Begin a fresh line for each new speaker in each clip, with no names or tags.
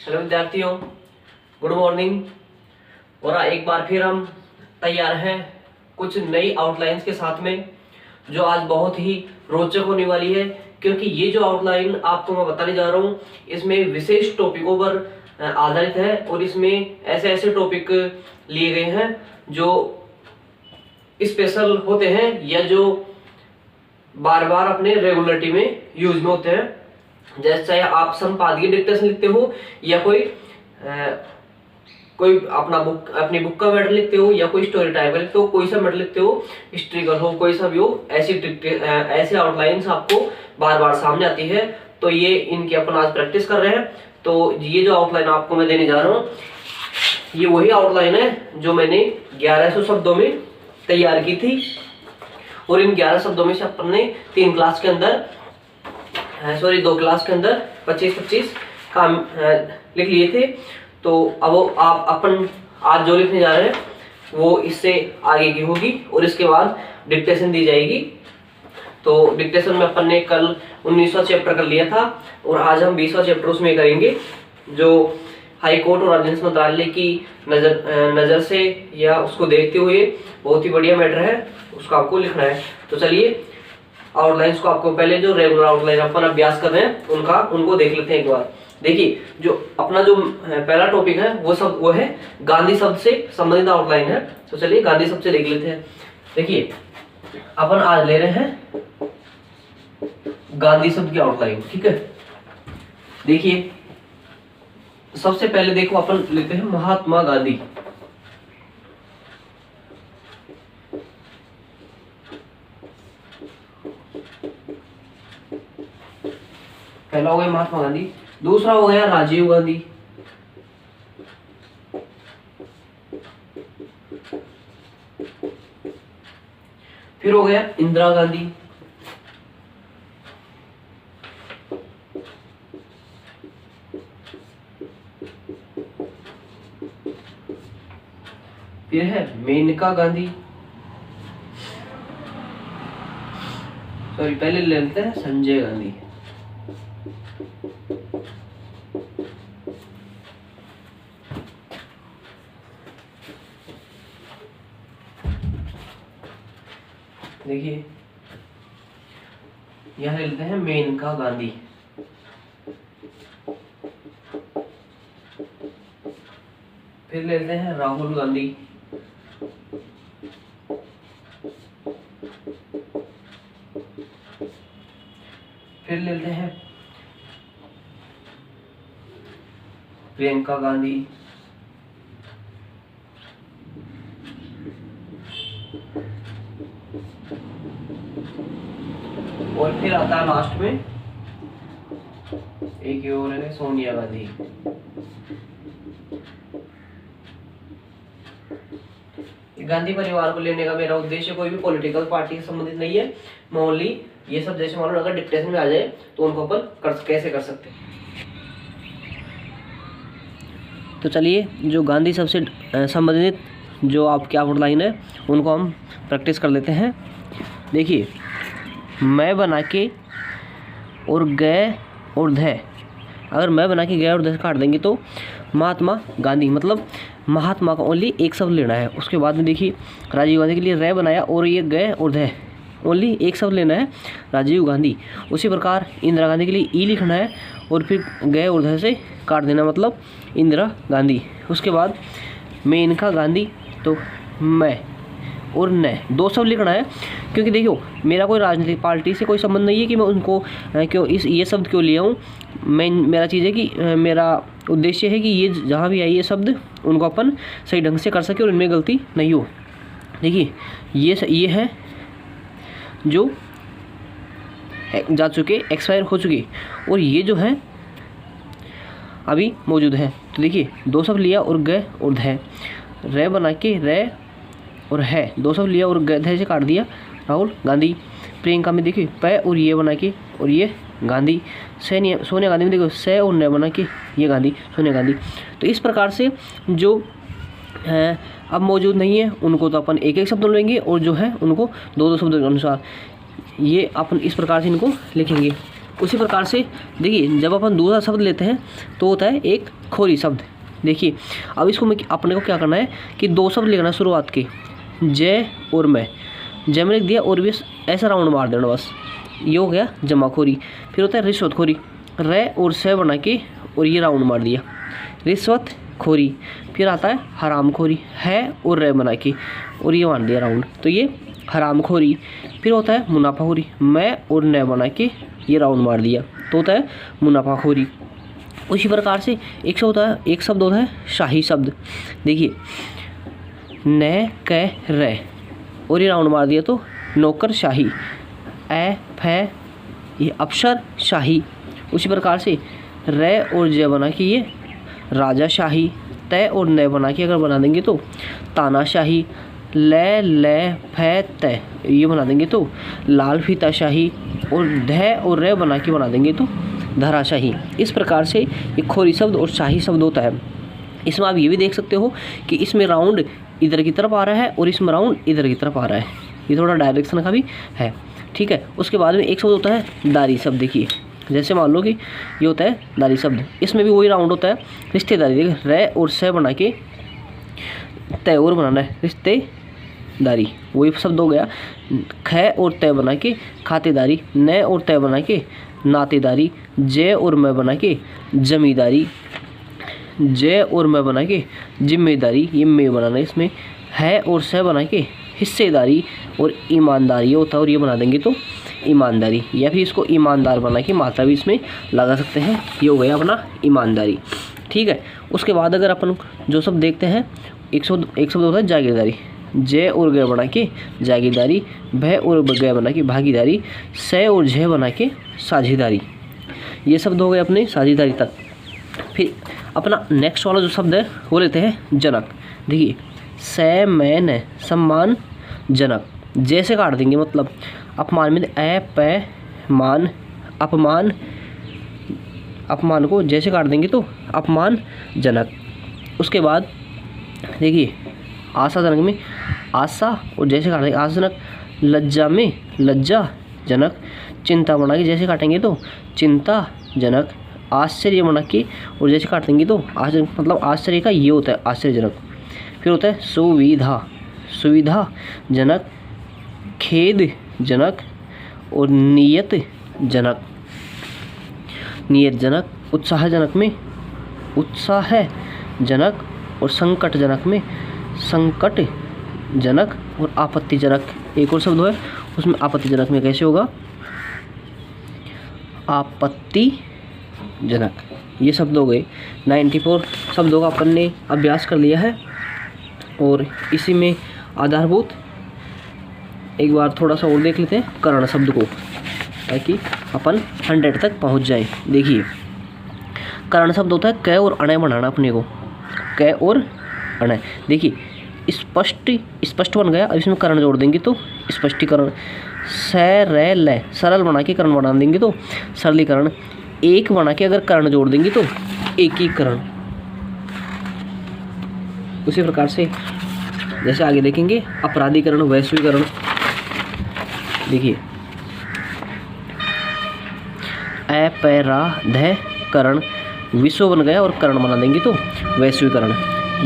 Hello विद्यार्थियों, good morning. और एक बार फिर हम तैयार हैं कुछ नई आउटलाइंस के साथ में, जो आज बहुत ही रोचक होने वाली है। क्योंकि ये जो आउटलाइन आपको मैं बताने जा रहा हूँ, इसमें विशेष टॉपिकों पर आधारित है और इसमें ऐसे ऐसे टॉपिक लिए गए हैं जो स्पेशल होते हैं या जो बार बार अपने रेगुलरिटी में यूज में होते हैं। जैसे आप संपादकीय डिक्टेशन लिखते हो या कोई अपनी बुक का मैटर लिखते हो या कोई स्टोरी टाइप का लिखते हो, कोई सा मैटर लिखते हो, हिस्ट्रिकल हो, कोई सा भी हो, ऐसी आउटलाइंस आपको बार बार सामने आती है। तो ये इनकी अपन आज प्रैक्टिस कर रहे हैं। तो ये जो आउटलाइन आपको मैं देने जा रहा हूँ, ये वही आउटलाइन है जो मैंने 1100 शब्दों में तैयार की थी। और इन 11 शब्दों में से अपन ने 2 क्लास के अंदर 25-25 काम लिख लिए थे। तो अब आप अपन आज जो लिखने जा रहे हैं वो इससे आगे की होगी और इसके बाद डिक्टेशन दी जाएगी। तो डिक्टेशन में अपन ने कल 19वां चैप्टर कर लिया था और आज हम 20वां चैप्टर उसमें करेंगे, जो हाई कोर्ट और ऑर्डिनेंस मंत्रालय की नजर से या उसको देखते हुए बहुत ही बढ़िया मैटर है, उसका आपको लिखना है। तो चलिए आउटलाइंस को आपको पहले जो रेगुलर आउटलाइन अपन अभ्यास कर रहे हैं उनको देख लेते हैं एक बार। देखिए, जो अपना जो पहला टॉपिक है वो है गांधी शब्द से संबंधित आउटलाइन है। तो चलिए गांधी शब्द से देख लेते हैं। देखिए, अपन आज ले रहे हैं गांधी शब्द की आउटलाइन, ठीक है। देखिए, सबसे पहले देखो अपन लेते हैं महात्मा गांधी। पहला हो गया महात्मा गांधी, दूसरा हो गया राजीव गांधी, फिर हो गया इंदिरा गांधी, फिर है मेनका गांधी, सॉरी पहले ले लेते हैं संजय गांधी, देखिए यहां ले लेते हैं मेनका गांधी, फिर ले लेते हैं राहुल गांधी, फिर ले लेते हैं प्रियंका गांधी, और फिर आता है लास्ट में एक और है सोनिया गांधी। गांधी परिवार को लेने का मेरा उद्देश्य कोई भी पॉलिटिकल पार्टी से संबंधित नहीं है। ओनली ये सब जैसे मान लो अगर डिक्टेशन में आ जाए तो उनको अपन कैसे कर सकते हैं। तो चलिए, जो गांधी सबसे संबंधित जो आपकी आउटलाइन है उनको हम प्रैक्टिस कर लेते हैं। देखिए, मैं बना के और गए और ध, अगर मैं बना के गए और ध काट देंगे तो महात्मा गांधी, मतलब महात्मा का ओनली एक शब्द लेना है। उसके बाद में देखिए, राजीव गांधी के लिए रे बनाया और ये गए और ध, ओनली एक शब्द लेना है, राजीव गांधी। उसी प्रकार इंदिरा गांधी के लिए ई लिखना है और फिर गए और ध से काट देना, मतलब इंदिरा गांधी। उसके बाद मेनका गांधी, तो मैं और न 2 शब्द लिखना है। क्योंकि देखियो, मेरा कोई राजनीतिक पार्टी से कोई संबंध नहीं है कि मैं उनको क्यों ये शब्द क्यों लिया हूँ। मेरा चीज़ है कि मेरा उद्देश्य है कि ये जहाँ भी आए ये शब्द उनको अपन सही ढंग से कर सके और इनमें गलती नहीं हो। देखिए, ये है जो जा चुके, एक्सपायर हो चुके, और ये जो है अभी मौजूद है। तो देखिए, 2 शब्द लिया और गए और ध, रे बना के रे और है, 2 शब्द लिया और गधे से काट दिया, राहुल गांधी। प्रियंका में देखिए पै और ये बना के और ये गांधी। सोनिया गांधी में देखो से और न बना के ये गांधी, सोनिया गांधी। तो इस प्रकार से जो है अब मौजूद नहीं है उनको तो अपन एक एक शब्द लेंगे और जो है उनको 2-2 शब्दों के अनुसार ये अपन इस प्रकार से इनको लिखेंगे। उसी प्रकार से देखिए जब अपन दूसरा शब्द लेते हैं तो होता है एक खोरी शब्द। देखिए अब इसको अपने को क्या करना है कि दो शब्द लिखना है शुरुआत के, जय और मैं। जय में लिख दिया और भी ऐसा राउंड मार देना बस, ये हो गया जमाखोरी। फिर होता है रिश्वतखोरी, रे और से बना के और ये राउंड मार दिया, रिश्वत खोरी। फिर आता है हरामखोरी, है और रे बना के और ये मार दिया राउंड, तो ये हरामखोरी। फिर होता है मुनाफाखोरी, मैं और न बना के ये राउंड मार दिया, तो होता है मुनाफाखोरी। उसी प्रकार से एक शब्द होता है शाही शब्द। देखिए न क रे और ये राउंड मार दिया तो नौकर शाही, ए फे ये अफसर शाही। उसी प्रकार से रे और जय बना के ये राजा शाही, तय और नय बना के अगर बना देंगे तो तानाशाही, ले फे तय ये बना देंगे तो लाल फीता शाही, और ध और रे बना के बना देंगे तो धराशाही। इस प्रकार से ये खोरी शब्द और शाही शब्द होता है। इसमें आप ये भी देख सकते हो कि इसमें राउंड इधर की तरफ आ रहा है और इसमें राउंड इधर की तरफ आ रहा है, ये थोड़ा डायरेक्शन का भी है, ठीक है। उसके बाद में एक शब्द होता है दारी शब्द। देखिए जैसे मान लो कि ये होता है दारी शब्द, इसमें भी वही राउंड होता है रिश्तेदारी। देखिए रे और से बना के तय और बनाना है रिश्तेदारी, वही शब्द हो गया। ख और तय बना के खातेदारी, न और तय बना के नातेदारी, जय और मैं बना के जमींदारी, जय और मैं बना के जिम्मेदारी, ये मैं बनाना है। इसमें है और से बना के हिस्सेदारी और ईमानदारी होता है, और ये बना देंगे तो ईमानदारी, या फिर इसको ईमानदार बना के मात्रा भी इसमें लगा सकते हैं, ये हो गया अपना ईमानदारी, ठीक है। उसके बाद अगर अपन जो सब देखते हैं एक शब्द होता है जागीरदारी, जय और गय बना के जागीरदारी, भय और गय बना के भागीदारी, से और झय बना के साझेदारी। ये शब्द हो गए अपने साझेदारी तक। फिर अपना नेक्स्ट वाला जो शब्द है वो लेते हैं जनक। देखिए से मैन सम्मान जनक, जैसे काट देंगे मतलब अपमान में ए पे मान, अपमान, अपमान को जैसे काट देंगे तो अपमान जनक। उसके बाद देखिए आशा जनक में आशा और जैसे काट देंगे आशाजनक, लज्जा में लज्जा जनक, चिंता बना के जैसे काटेंगे तो चिंता जनक, आश्चर्य बना के और जैसे काट देंगे तो आश्चर्य मतलब आश्चर्य का ये होता है आश्चर्यजनक। फिर होता है सुविधा, सुविधा जनक, खेद जनक और नियत जनक, नियत जनक। उत्साहजनक में उत्साह जनक और संकटजनक में संकट जनक और आपत्तिजनक। एक और शब्द है उसमें आपत्तिजनक में कैसे होगा आपत्तिजनक। ये शब्द हो गए 94 शब्दों का अपन ने अभ्यास कर लिया है, और इसी में आधारभूत एक बार थोड़ा सा और देख लेते हैं कर्ण शब्द को, ताकि अपन 100 तक पहुंच जाएं। देखिए कर्ण शब्द होता है क और अणय बनाना अपने को, क और अणय। देखिए स्पष्ट बन गया, अब इसमें कर्ण जोड़ देंगे तो स्पष्टीकरण। सरल सरल बना के कर्ण बना देंगे तो सरलीकरण। एक बना के अगर कर्ण जोड़ देंगे तो एकीकरण। उसी प्रकार से जैसे आगे देखेंगे अपराधीकरण, वैश्वीकरण। देखिए अपराधकरण विश्व बन गया और कर्ण बना देंगे तो वैश्वीकरण।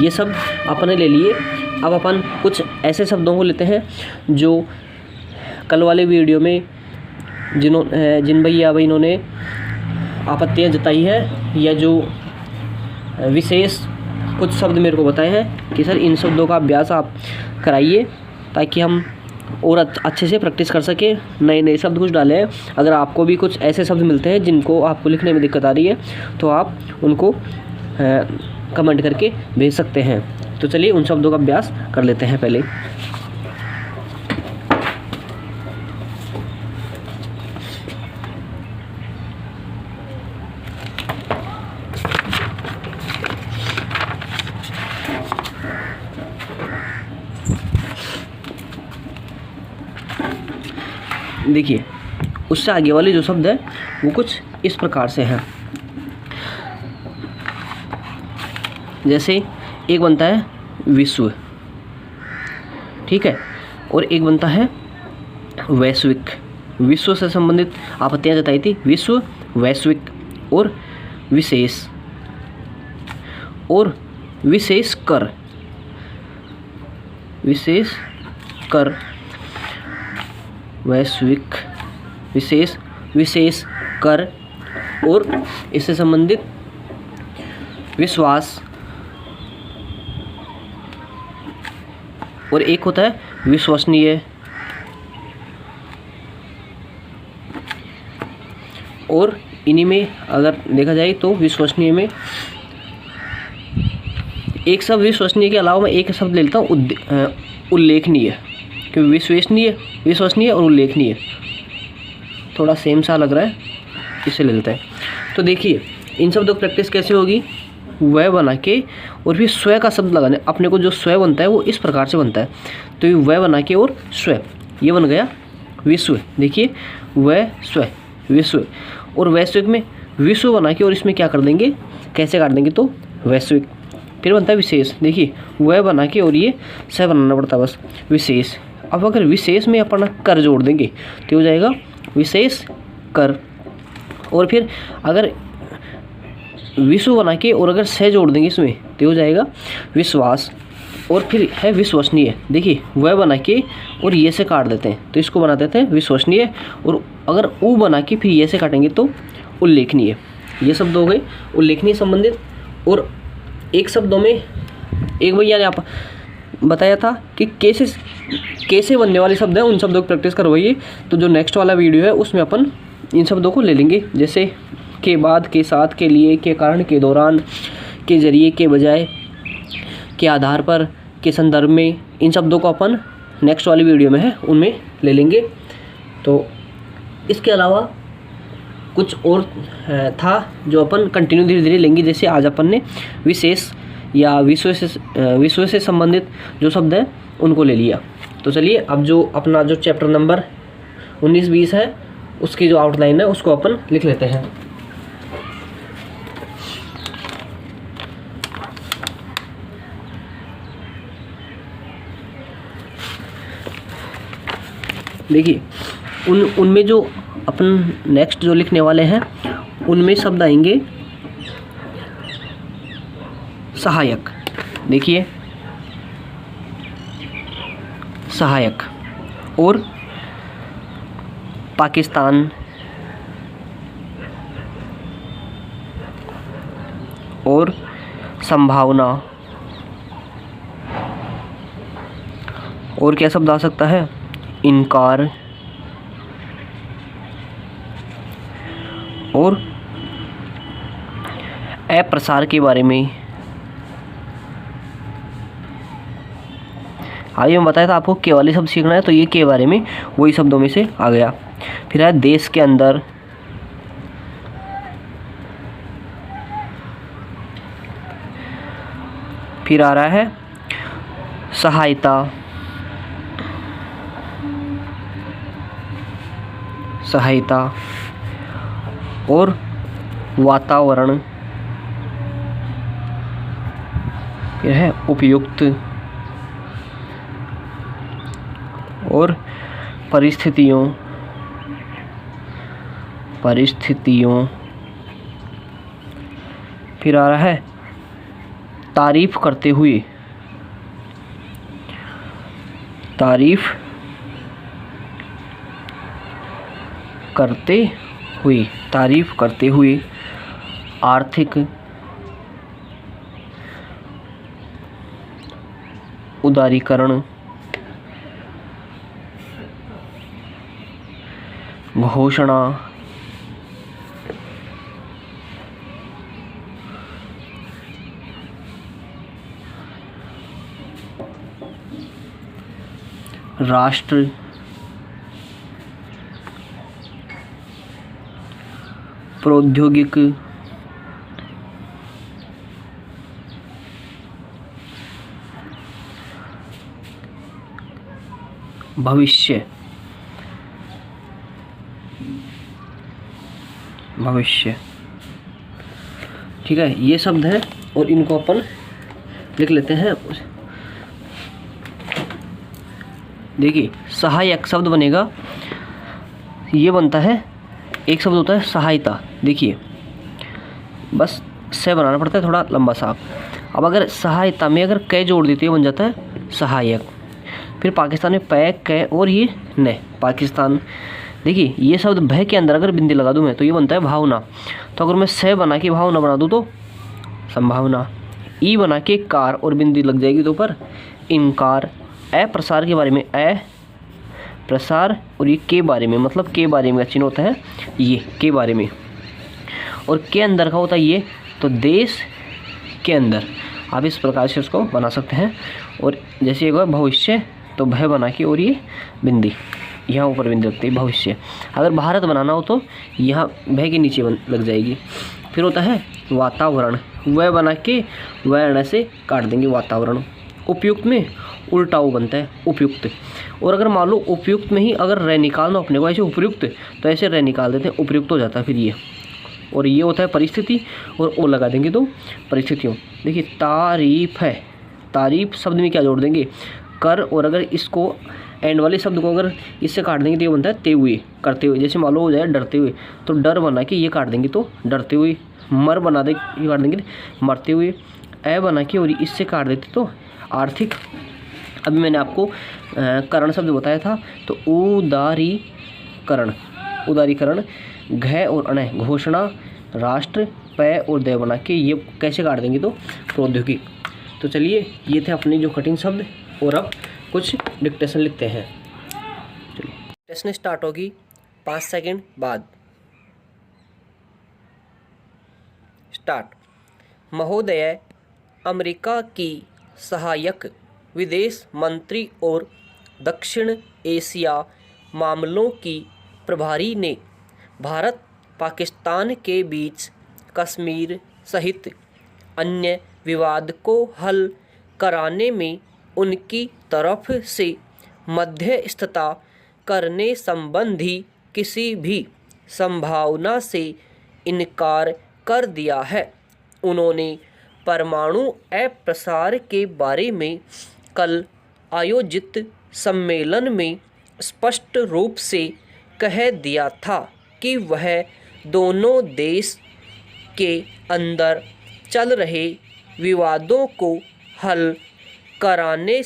ये सब अपने ले लिए। अब अपन कुछ ऐसे शब्दों को लेते हैं जो कल वाले वीडियो में जिन भैया बहनों ने आपत्तियाँ जताई है, या जो विशेष कुछ शब्द मेरे को बताए हैं कि सर इन शब्दों का अभ्यास आप कराइए, ताकि हम और अच्छे से प्रैक्टिस कर सकें, नए नए शब्द कुछ डालें। अगर आपको भी कुछ ऐसे शब्द मिलते हैं जिनको आपको लिखने में दिक्कत आ रही है तो आप उनको कमेंट करके भेज सकते हैं। तो चलिए उन शब्दों का अभ्यास कर लेते हैं पहले। देखिए उससे आगे वाले जो शब्द है वो कुछ इस प्रकार से हैं। जैसे एक बनता है विश्व, ठीक है, और एक बनता है वैश्विक, विश्व से संबंधित आपत्तियां जताई थी। विश्व, वैश्विक और विशेष कर, विशेष कर, वैश्विक, विशेष कर और इससे संबंधित विश्वास, और एक होता है विश्वसनीय, और इन्हीं में अगर देखा जाए तो विश्वसनीय में एक शब्द विश्वसनीय के अलावा मैं एक शब्द ले लेता हूँ उल्लेखनीय, क्योंकि विश्वसनीय और उल्लेखनीय थोड़ा सेम सा लग रहा है, इसे ले लेते हैं। तो देखिए इन शब्दों की प्रैक्टिस कैसे होगी, वह बना के और फिर स्व का शब्द लगाने। अपने को जो स्व बनता है वो इस प्रकार से बनता है, तो ये वह बना के और स्व, ये बन गया विश्व। देखिए वह स्व, विश्व, और वैश्विक में विश्व बना के और इसमें क्या कर देंगे, कैसे काट देंगे, तो वैश्विक। फिर बनता है विशेष, देखिए वह बना के और ये स बनाना पड़ता है बस, विशेष। अब अगर विशेष में अपना कर जोड़ देंगे तो हो जाएगा विशेष कर, और फिर अगर विश्व बना के और अगर स जोड़ देंगे इसमें तो हो जाएगा विश्वास, और फिर है विश्वसनीय। देखिए वह बना के और ये से काट देते हैं तो इसको बना देते हैं विश्वसनीय, और अगर ऊ बना के फिर ये से काटेंगे तो उल्लेखनीय। ये शब्द हो गए उल्लेखनीय संबंधित। और एक शब्दों में एक भैया ने आप बताया था कि कैसे बनने वाले शब्द हैं, उन शब्दों की प्रैक्टिस करवाइए। तो जो नेक्स्ट वाला वीडियो है उसमें अपन इन शब्दों को ले लेंगे, जैसे के बाद, के साथ, के लिए, के कारण, के दौरान, के जरिए, के बजाय, के आधार पर, के संदर्भ में। इन शब्दों को अपन नेक्स्ट वाली वीडियो में है उनमें ले लेंगे। तो इसके अलावा कुछ और था जो अपन कंटिन्यू धीरे धीरे लेंगे। जैसे आज अपन ने विशेष या विश्व से संबंधित जो शब्द हैं उनको ले लिया। तो चलिए अब जो अपना जो चैप्टर नंबर 19-20 है उसकी जो आउटलाइन है उसको अपन लिख लेते हैं। देखिए उनमें जो अपन नेक्स्ट जो लिखने वाले हैं उनमें शब्द आएंगे सहायक। देखिए सहायक और पाकिस्तान और संभावना, और क्या शब्द आ सकता है, इनकार और अप्रसार के बारे में। अभी मैं बताया था आपको के वाले शब्द सीखना है, तो ये के बारे में वही शब्दों में से आ गया। फिर है देश के अंदर, फिर आ रहा है सहायता, सहायता और वातावरण, फिर है उपयुक्त और परिस्थितियों, फिर आ रहा है तारीफ करते हुए, तारीफ करते हुए, आर्थिक उदारीकरण, घोषणा, राष्ट्र, प्रौद्योगिक, भविष्य, ठीक है। ये शब्द हैं और इनको अपन लिख लेते हैं। देखिए सहायक शब्द बनेगा ये बनता है, एक शब्द होता है सहायता। देखिए बस से बनाना पड़ता है थोड़ा लंबा सा। अब अगर सहायता में अगर कै जोड़ देते हैं बन जाता है सहायक। फिर पाकिस्तान में पै कै और ये न पाकिस्तान। देखिए ये शब्द भय के अंदर अगर बिंदी लगा दूं मैं तो ये बनता है भावना। तो अगर मैं से बना के भावना बना दूं तो संभावना। ई बना के कार और बिंदी लग जाएगी तो ऊपर इनकार। ए प्रसार के बारे में ए प्रसार, और ये के बारे में मतलब के बारे में चिन्ह होता है ये के बारे में, और के अंदर का होता है ये, तो देश के अंदर। आप इस प्रकार से उसको बना सकते हैं। और जैसे एक भविष्य तो भय बना के और ये बिंदी यहाँ ऊपर बिंदी लगती है भविष्य। अगर भारत बनाना हो तो यहाँ भय के नीचे लग जाएगी। फिर होता है वातावरण, वह बना के वर्ण से काट देंगे वातावरण। उपयुक्त में उल्टा वो बनता है उपयुक्त। और अगर मान लो उपयुक्त में ही अगर रह निकालना अपने को ऐसे उपयुक्त, तो ऐसे रह निकाल देते हैं उपयुक्त हो जाता है फिर ये। और ये होता है परिस्थिति, और ओ लगा देंगे तो परिस्थितियों। देखिए तारीफ है, तारीफ शब्द में क्या जोड़ देंगे कर, और अगर इसको एंड वाले शब्द को अगर इससे काट देंगे तो ये बनता है ते हुए करते हुए। जैसे मान लो हो जाए डरते हुए, तो डर बना के ये काट देंगे तो डरते हुए। मर बना दे ये काट देंगे मरते हुए। ए बना के और इससे काट देते तो आर्थिक। अभी मैंने आपको करण शब्द बताया था, तो उदारीकरण, उदारीकरण। घ और अण घोषणा, राष्ट्र, पै और दय बना के ये कैसे काट देंगे तो प्रौद्योगिक। तो चलिए ये थे अपने जो कठिन शब्द, और अब कुछ डिक्टेशन लिखते हैं। चलिए डिक्टेशन स्टार्ट होगी 5 सेकंड बाद। स्टार्ट। महोदय, अमेरिका की सहायक विदेश मंत्री और दक्षिण एशिया मामलों की प्रभारी ने भारत पाकिस्तान के बीच कश्मीर सहित अन्य विवाद को हल कराने में उनकी तरफ से मध्यस्थता करने संबंधी किसी भी संभावना से इनकार कर दिया है। उन्होंने परमाणु अप्रसार के बारे में कल आयोजित सम्मेलन में स्पष्ट रूप से कह दिया था कि वह दोनों देश के अंदर चल रहे विवादों को हल कराने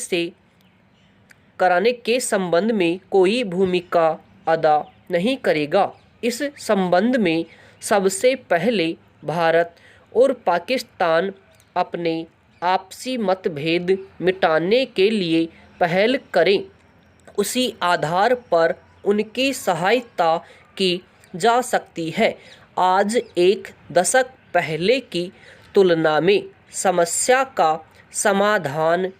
के संबंध में कोई भूमिका अदा नहीं करेगा। इस संबंध में सबसे पहले भारत और पाकिस्तान अपने आपसी मतभेद मिटाने के लिए पहल करें। उसी आधार पर उनकी सहायता की जा सकती है। आज एक दशक पहले की तुलना में समस्या का समाधान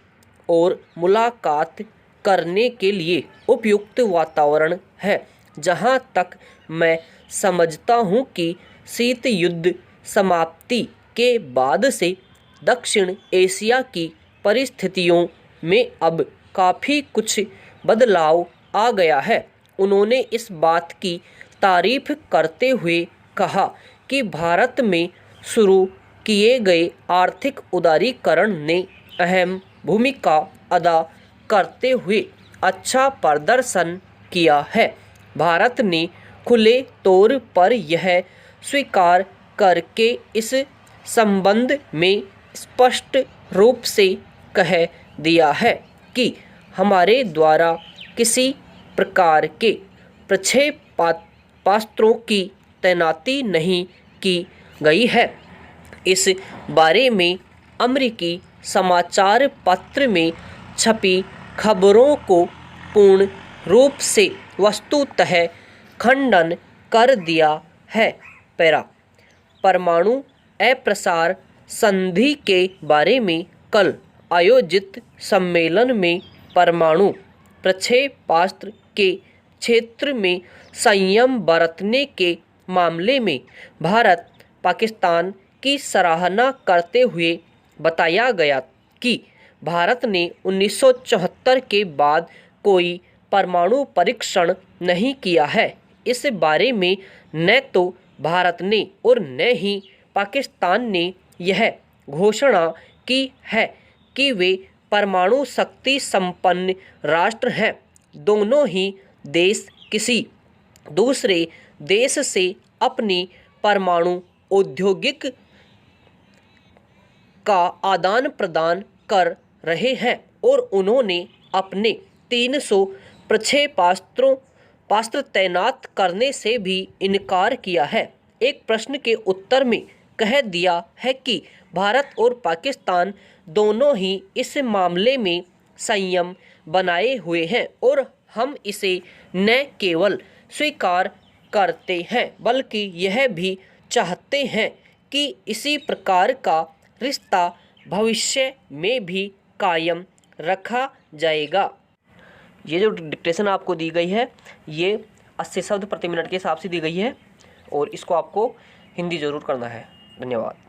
और मुलाकात करने के लिए उपयुक्त वातावरण है। जहां तक मैं समझता हूं कि शीत युद्ध समाप्ति के बाद से दक्षिण एशिया की परिस्थितियों में अब काफ़ी कुछ बदलाव आ गया है। उन्होंने इस बात की तारीफ करते हुए कहा कि भारत में शुरू किए गए आर्थिक उदारीकरण ने अहम भूमिका अदा करते हुए अच्छा प्रदर्शन किया है। भारत ने खुले तौर पर यह स्वीकार करके इस संबंध में स्पष्ट रूप से कह दिया है कि हमारे द्वारा किसी प्रकार के प्रक्षेपास्त्रों की तैनाती नहीं की गई है। इस बारे में अमेरिकी समाचार पत्र में छपी खबरों को पूर्ण रूप से वस्तुतः खंडन कर दिया है। पैरा। परमाणु अप्रसार संधि के बारे में कल आयोजित सम्मेलन में परमाणु प्रक्षेपास्त्र के क्षेत्र में संयम बरतने के मामले में भारत पाकिस्तान की सराहना करते हुए बताया गया कि भारत ने 1974 के बाद कोई परमाणु परीक्षण नहीं किया है। इस बारे में न तो भारत ने और न ही पाकिस्तान ने यह घोषणा की है कि वे परमाणु शक्ति संपन्न राष्ट्र हैं। दोनों ही देश किसी दूसरे देश से अपनी परमाणु औद्योगिक का आदान प्रदान कर रहे हैं और उन्होंने अपने 300 प्रक्षेपास्त्र तैनात करने से भी इनकार किया है। एक प्रश्न के उत्तर में कह दिया है कि भारत और पाकिस्तान दोनों ही इस मामले में संयम बनाए हुए हैं और हम इसे न केवल स्वीकार करते हैं बल्कि यह भी चाहते हैं कि इसी प्रकार का रिश्ता भविष्य में भी कायम रखा जाएगा। ये जो डिक्टेशन आपको दी गई है ये 80 शब्द प्रति मिनट के हिसाब से दी गई है और इसको आपको हिंदी ज़रूर करना है। धन्यवाद।